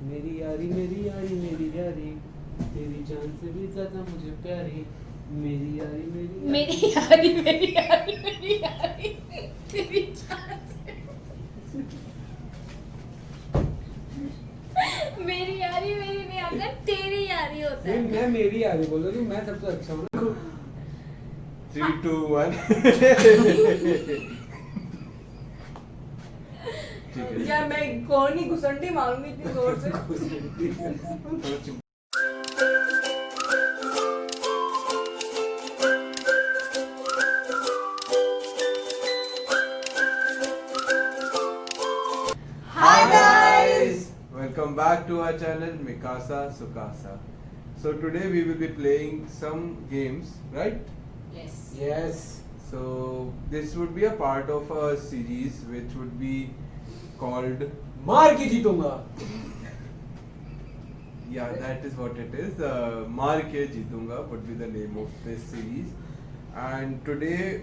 मेरी यारी मेरी यारी मेरी यारी, तेरी जान से भी ज्यादा मुझे प्यारी, मेरी यारी मेरी मेरी यारी मेरी यारी मेरी यारी तेरी जान से मेरी यारी मेरी नहीं आता, तेरी यारी होता है। मैं मेरी यारी बोल रहा हूँ, मैं सबसे अच्छा हूँ ना। 3, 2, 1 ठीक है यार मैं कौन ही घुसंडी मारूंगी इतनी जोर से। Hi guys! Welcome back to our channel Mikasa Sukasa. So today we will be playing some games, right? Yes. Yes. So this would be a part of a series which would be called मार के जीतूंगा। Yeah, that is what it is. Maar Ke Jeetunga would be the name of this series. And today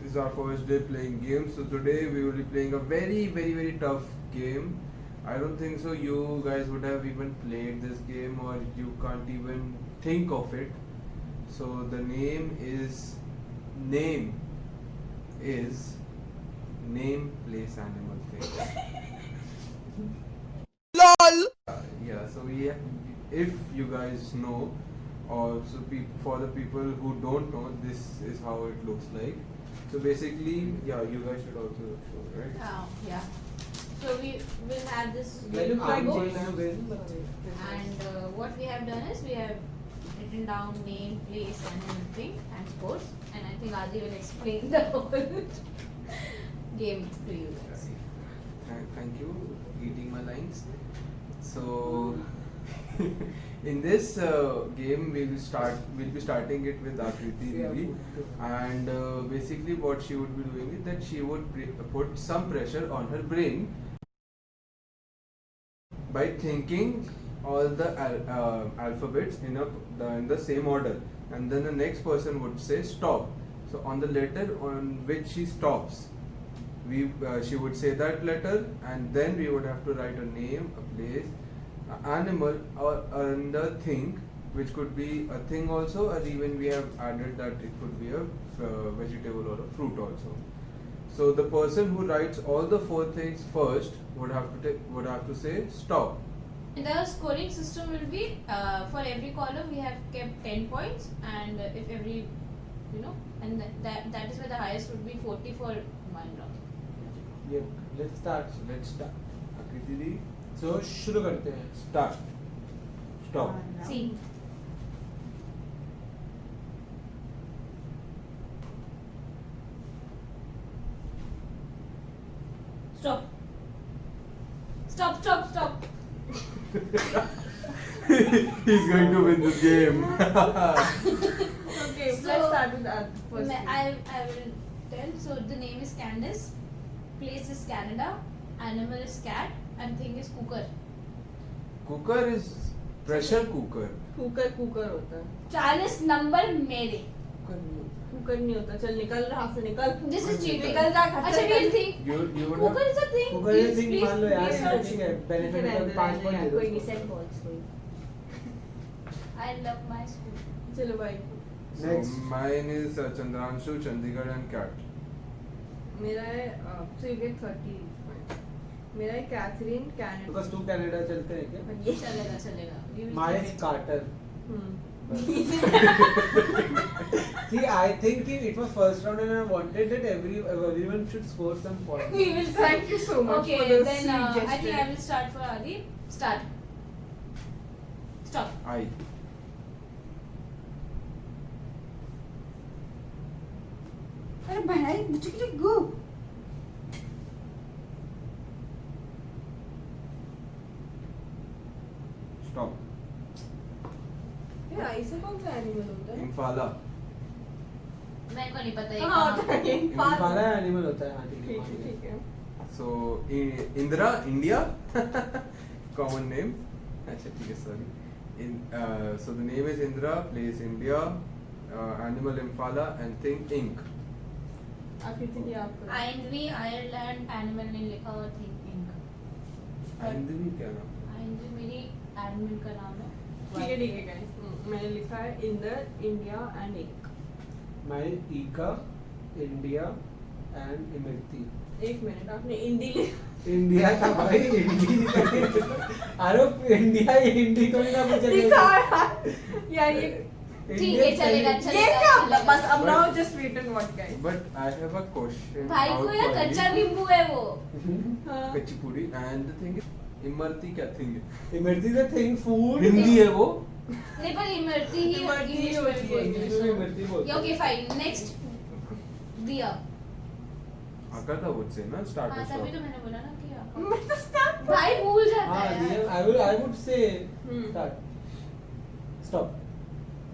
is our first day playing games. So today we will be playing a very tough game. I don't think so you guys would have even played this game or you can't even think of it. So the name is Name, Place, Animal, Thing. Yeah, so if you guys know, or so for the people who don't know, this is how it looks like. So basically, yeah, you guys should also show, right? Yeah. So we will have this Like little I'm books, going to and what we have done is we have written down name, place, and thing, and sports. And I think Adi will explain the whole game to you guys. Thank you, eating my lines. So in this game, we'll be starting it with Akriti Devi, and basically what she would be doing is that she would put some pressure on her brain by thinking all the alphabets in the same order, and then the next person would say stop. So on the letter on which she stops, she would say that letter, and then we would have to write a name, a place, an animal, or another thing, which could be a thing also, or even we have added that it could be a vegetable or a fruit also. So the person who writes all the 4 things first would have to say stop. And the scoring system will be for every column we have kept 10 points, and if every, and that is where the highest would be 40 for one round. Yeah, let's start. Akriti Di, So शुरू करते हैं। start. Stop. See. Stop. Stop. He's going to win this game. Okay, So, let's start with that first. I will tell. So the name is Candice, place is Canada, animal is cat, and thing is cooker. Cooker is pressure cooker. Cooker होता है। 40 number मेरे. Cooker नहीं होता। चल निकल रहा से निकल। This is cheating. निकल जा खर्चा अच्छा, कर। we'll think. You would Cooker have, is a thing. Cooker ये Please, थिंग please, मान लो यार, please ये search. ठीक है, बेनिफिट रहने है, दे, 5 पॉइंट दे दो कोई नहीं, उसको। सेट बॉल्स कोई। I love my school. चलो भाई। so Next. mine is Chandranshu, Chandigarh and cat. मेरा है so you get 30 points. मेरा है कैथरीन कैनेडा। Because 2 कनाडा चलते हैं क्या? ये चलेगा. We will Mine keep is it. Carter. Hmm. See, I think it was first round and I wanted that everyone should score some points. We will Thank you so much Okay, for the then I think suggestion. I will start for Adi. Start. Stop. I. अरे भाई मुझे क्यों गो? Stop. ये ऐसे कौन सा animal होता है? Impala. मेरे को नहीं पता ये हाँ कहाँ- होता है इम्फाल। पाला एनिमल होता है हाथी के ठीक है पाले। ठीक है। So Indra, India. Common name. अच्छा ठीक है, sorry. So the name is Indra, place India, animal Impala, and thing ink. आकृति जी आप करो। आइंदवी आयरलैंड एनिमल नहीं लिखा और थिंक इंक. हिंदी क्या नाम? जी मेरी एडमिन का नाम है। ठीक है गाइस, मैंने लिखा है इंदर, इंडिया एंड एक। मैं ईका, इंडिया एंड इमरती। एक मिनट, आपने इंडी लिखा। इंडिया का भाई हिंदी अरे इंडिया हिंदी तो नहीं ना लिखा पूछा है यार ये ठीक है चलेगा ये चलेगा क्या चलेगा। बस अब now just wait and watch guys. But I have a question. भाई को about या Bali. कच्चा नींबू है वो। हाँ। कच्ची पूरी and the thing is, Imarti क्या thing है? Imarti the thing food Hindi है वो? नहीं पर इमरती ही इमरती इंग्लिश होती है, में बोलते इंग्लिश हैं, में so- इमरती बोलते हैं। ओके फाइन नेक्स्ट दिया। आका था would say ना start हाँ or तभी stop. तो मैंने बोला ना दिया। मैं तो स्टार्ट भाई भूल जाता हाँ है दिया यार। I would say hmm. start stop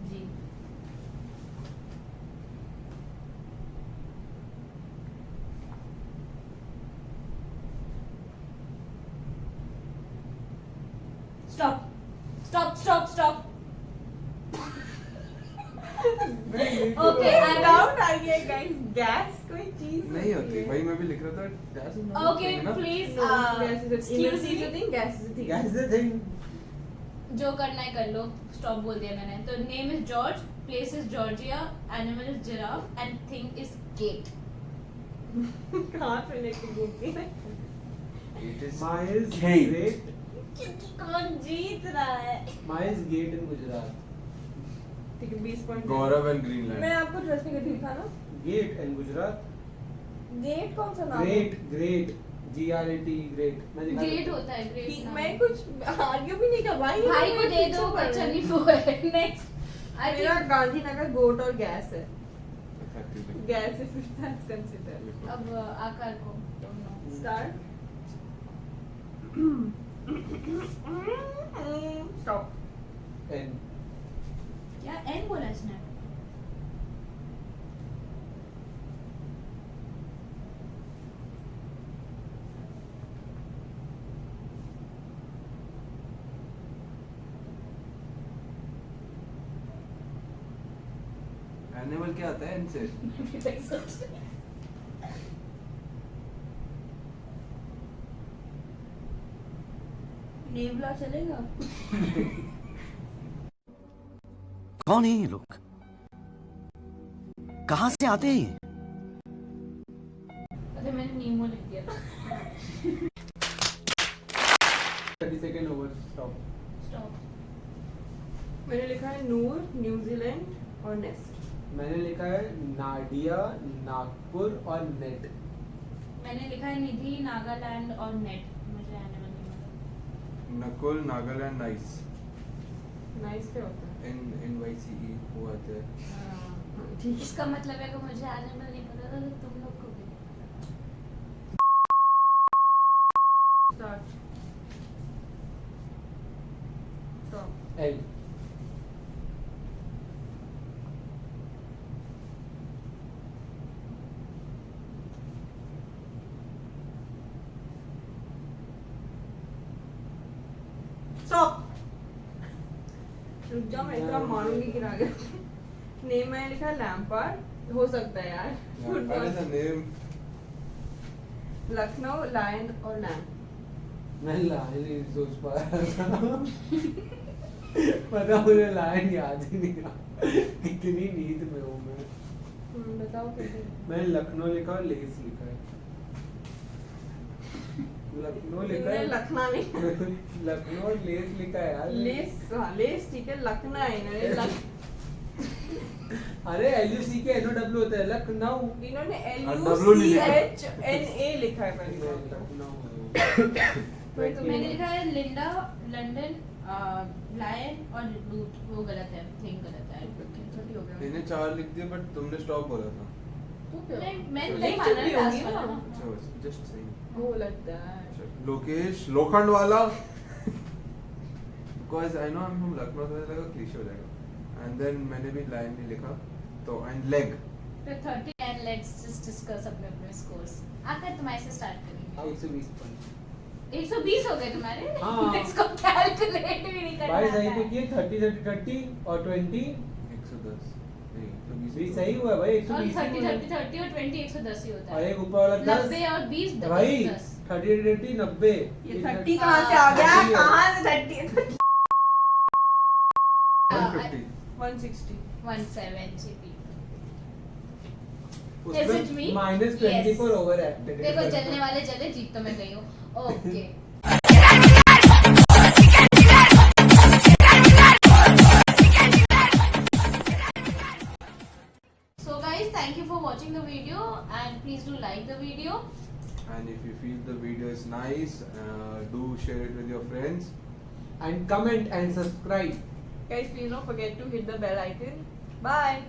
जी stop stop stop stop. Okay I doubt आ गया गाइस, गैस कोई चीज नहीं होती भाई, मैं भी लिख रहा था gas is not a okay thing ना. Please gas is excuse is me? A thing, gas is a thing. That's the thing जो करना है कर लो। स्टॉप बोल दिया मैंने। तो name is George, place is Georgia, animal is giraffe and thing is get. कहां से लेके घूमती है? It is My is Gate. great कौन जीत रहा है? My is gate in Gujarat ठीक है 20 पॉइंट। गौरव and मैं Greenland. आपको ट्रस्ट नहीं करती, लिखा ना gate in Gujarat गेट कौन सा नाम है? great GRAT great मैं दिखा ग्रेट देता हूँ। होता है ग्रेट। ठीक, मैं कुछ आर्ग्यू भी नहीं कर भाई। भाई को दे दो पीछे कच्चा पड़ नींबू है। नेक्स्ट आई मेरा गांधीनगर गोट और गैस है। Effectively. Gas is that's consider. अब आकार को स्टार्ट स्टॉप। N क्या एन बोला इसने? Animal क्या आता है इनसे? नेवला चलेगा? कौन है ये लोग? कहां से आते हैं ये? अरे मैंने नींबू लिख दिया था। 30 second over stop स्टॉप। मैंने लिखा है नूर, न्यूजीलैंड और नेस्ट। मैंने लिखा है नाडिया नागपुर और नेट मैंने लिखा है निधि, नागालैंड और नेट। मुझे एनिमल नहीं पता। नकुल, नागालैंड, नाइस. नाइस क्या होता है? NYCE वो आता है. हाँ, ठीक है। इसका मतलब है कि मुझे एनिमल नहीं पता था तो तुम लोग को भी। Start stop. L stop. रुक जाओ, मैं इतना मारूंगी गिरा के। नेम मैंने लिखा लैम्पार्ड, हो सकता है यार। What is the name? Lucknow, lion और लैम्प। मैं लायन ही सोच पा रहा था पता मुझे लायन याद ही नहीं रहा कितनी नींद में हूँ मैं बताओ कैसे? मैंने लखनऊ लिखा और लेस लिखा है लखनऊ लिखा इन्हें है लखना नहीं, लखनऊ और लेस लिखा है यार लेस, हाँ लेस ठीक है, लखना है इन्होंने अरे LUC के NOW होता है लखनऊ इन्होंने W नहीं लिखा। LUCHNA लिखा है पहली बार तो। लखनऊ वही तो मैंने लिखा है लिंडा, लंदन, लायन और रूट। वो गलत है, थिंग गलत है। छोटी हो गया। मैंने 4 लिख दिए बट तुमने स्टॉप बोला था. तो क्या? नहीं मैं तो नहीं लिख माना चुकी लास्ट होंगी वाला ना। ना। अच्छा जस्ट सेइंग. वो लगता है। लोकेश लोखंड वाला. Because I know I'm from Lucknow, so like a cliche हो जाएगा. And then मैंने भी लाइन नहीं लिखा. तो and leg. फिर 30 एंड लेट्स जस्ट डिस्कस अपने अपने स्कोर्स। आकर तुम्हारे से स्टार्ट करेंगे। 120 पॉइंट 120 हो गए तुम्हारे। हाँ। इसको कैलकुलेट भी नहीं करना भाई सही आता पे है। किए 30 30 और 20 110. नहीं 120. भी सही हुआ भाई और 120 30 30 30 और 20 110 ही होता और है। एक ऊपर वाला 10 90 और 20 भाई 10। 30 30 90 ये 30 कहाँ से आ गया? कहाँ से 30? 150. 160. 170. Is उसमें it me? -24 Yes. ओवर है देखो चलने वाले चले, जीत तो मैं गई हूँ. Okay. So guys, thank you for watching the video and please do like the video. And if you feel the video is nice, do share it with your friends. and comment and subscribe. Guys, please don't forget to hit the bell icon. Bye.